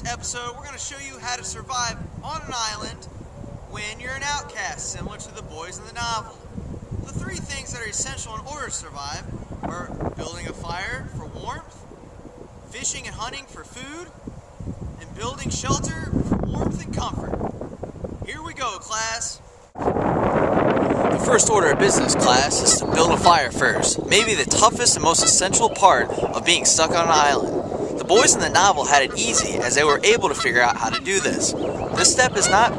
episode, we're going to show you how to survive on an island when you're an outcast, similar to the boys in the novel. The three things that are essential in order to survive are building a fire for warmth, fishing and hunting for food, and building shelter for warmth and comfort. Here we go, class. The first order of business, class, is to build a fire first. Maybe the toughest and most essential part of being stuck on an island. The boys in the novel had it easy as they were able to figure out how to do this. This step is not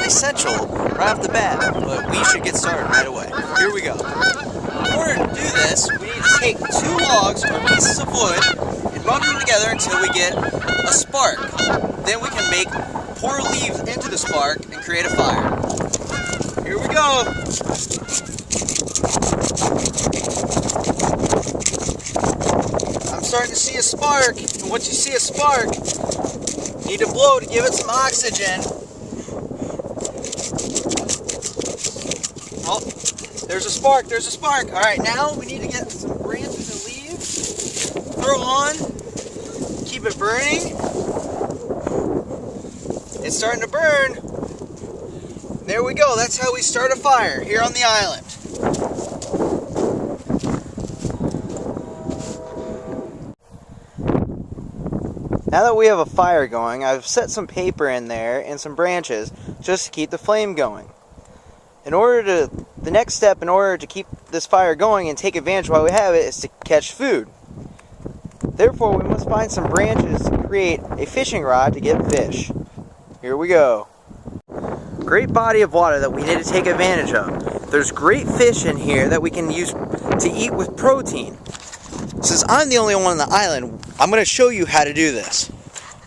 essential right off the bat, but we should get started right away. Here we go. In order to do this, we need to take 2 logs or pieces of wood and rub them together until we get a spark. Then we can pour leaves into the spark and create a fire. Here we go. I'm starting to see a spark, and once you see a spark, you need to blow to give it some oxygen. Oh, there's a spark, there's a spark. All right, now we need to get some branches and leaves, throw on, keep it burning. It's starting to burn. There we go, that's how we start a fire here on the island. Now that we have a fire going, I've set some paper in there and some branches just to keep the flame going. The next step in order to keep this fire going and take advantage while we have it is to catch food. Therefore, we must find some branches to create a fishing rod to get fish. Here we go. Great body of water that we need to take advantage of. There's great fish in here that we can use to eat with protein. Since I'm the only one on the island, I'm going to show you how to do this.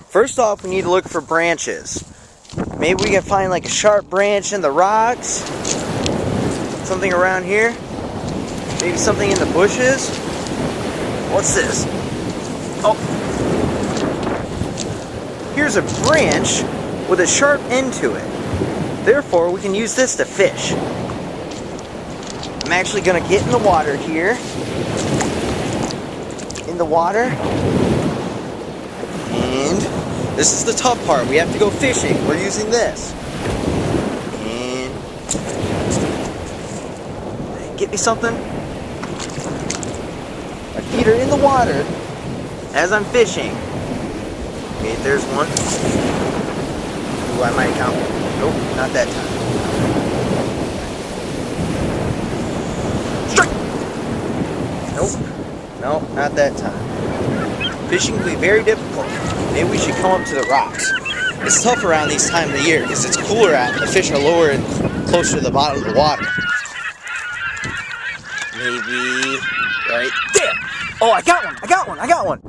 First off, we need to look for branches. Maybe we can find like a sharp branch in the rocks. Something around here. Maybe something in the bushes. What's this? Oh. Here's a branch with a sharp end to it. Therefore, we can use this to fish. I'm actually going to get in the water here. In the water. And this is the tough part. We have to go fishing. We're using this. And get me something. My feet are in the water as I'm fishing. Okay, there's one. Ooh, I might count one. Nope, not that time. Strike! Nope. Nope, not that time. Fishing will be very difficult. Maybe we should come up to the rocks. It's tough around these time of the year because it's cooler out and the fish are lower and closer to the bottom of the water. Maybe right there. Oh, I got one.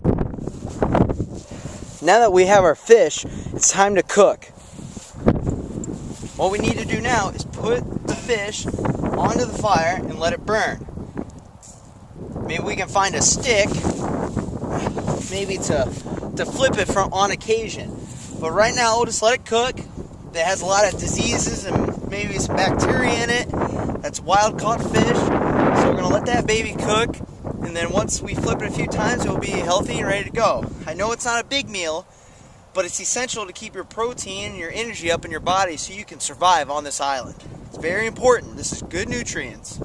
Now that we have our fish, it's time to cook. What we need to do now is put the fish onto the fire and let it burn. Maybe we can find a stick, maybe to flip it on occasion. But right now, we'll just let it cook. It has a lot of diseases and maybe some bacteria in it. That's wild caught fish. So we're going to let that baby cook. And then once we flip it a few times, it will be healthy and ready to go. I know it's not a big meal, but it's essential to keep your protein and your energy up in your body so you can survive on this island. It's very important. This is good nutrients.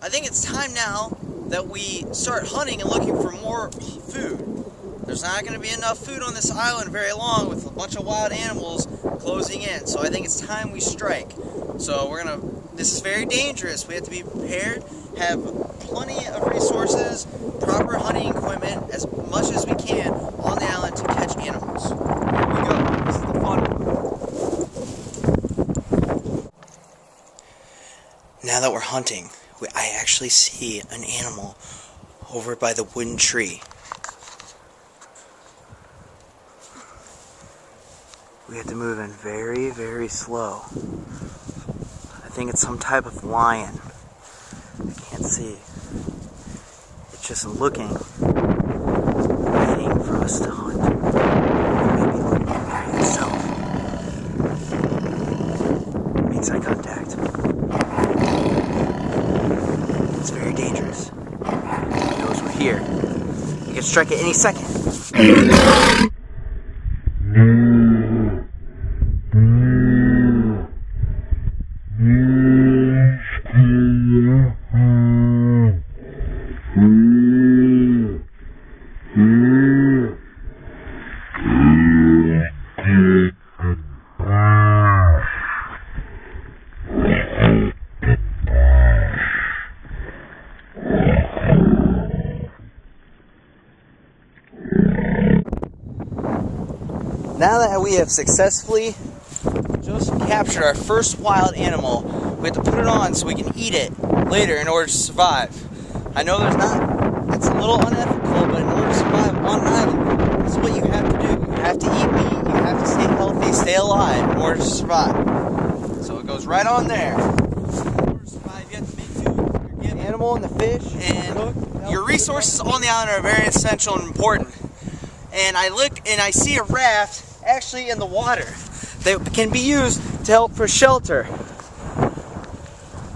I think it's time now that we start hunting and looking for more food. There's not going to be enough food on this island very long with a bunch of wild animals closing in. So I think it's time we strike. So this is very dangerous. We have to be prepared, have plenty of resources, proper hunting equipment, as much as we can on the island to catch animals. Here we go. This is the fun one. Now that we're hunting, I actually see an animal over by the wooden tree. We have to move in very, very slow. I think it's some type of lion. I can't see. It's just looking, waiting for us to hunt. Maybe looking at itself. Makes eye contact. It's very dangerous. It knows we're here. We can strike at any second. Now that we have successfully just captured our first wild animal, we have to put it on so we can eat it later in order to survive. I know it's a little unethical, but in order to survive on an island, this is what you have to do. You have to eat meat, you have to stay healthy, stay alive in order to survive. So it goes right on there. In order to survive, you have to make food, the animal and the fish, and your resources on the island are very essential and important. And I look and I see a raft actually in the water that can be used to help for shelter.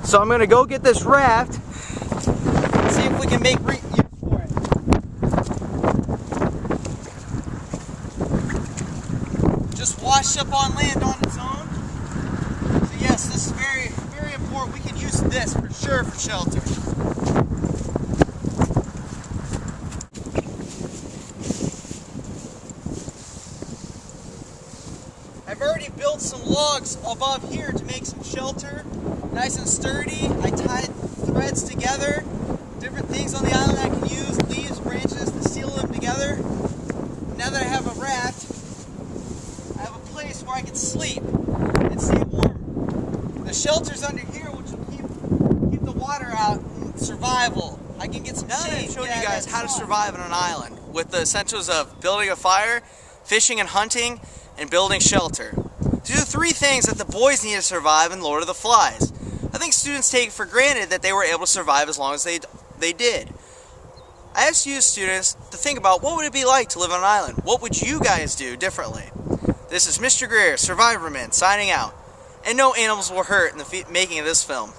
So I'm going to go get this raft and see if we can make use for it. Just washed up on land on its own. So yes, this is very, very important. We can use this for sure for shelter. I've already built some logs above here to make some shelter, nice and sturdy. I tied threads together, different things on the island I can use, leaves, branches to seal them together. Now that I have a raft, I have a place where I can sleep and stay warm. The shelter's under here, which will keep the water out and survival. I can get some shade. Now that I've showed you guys how to survive on an island with the essentials of building a fire, fishing and hunting, and building shelter. These are the three things that the boys need to survive in Lord of the Flies. I think students take for granted that they were able to survive as long as they did. I asked you students to think about what would it be like to live on an island. What would you guys do differently? This is Mr. Greer, Survivorman, signing out. And no animals were hurt in the making of this film.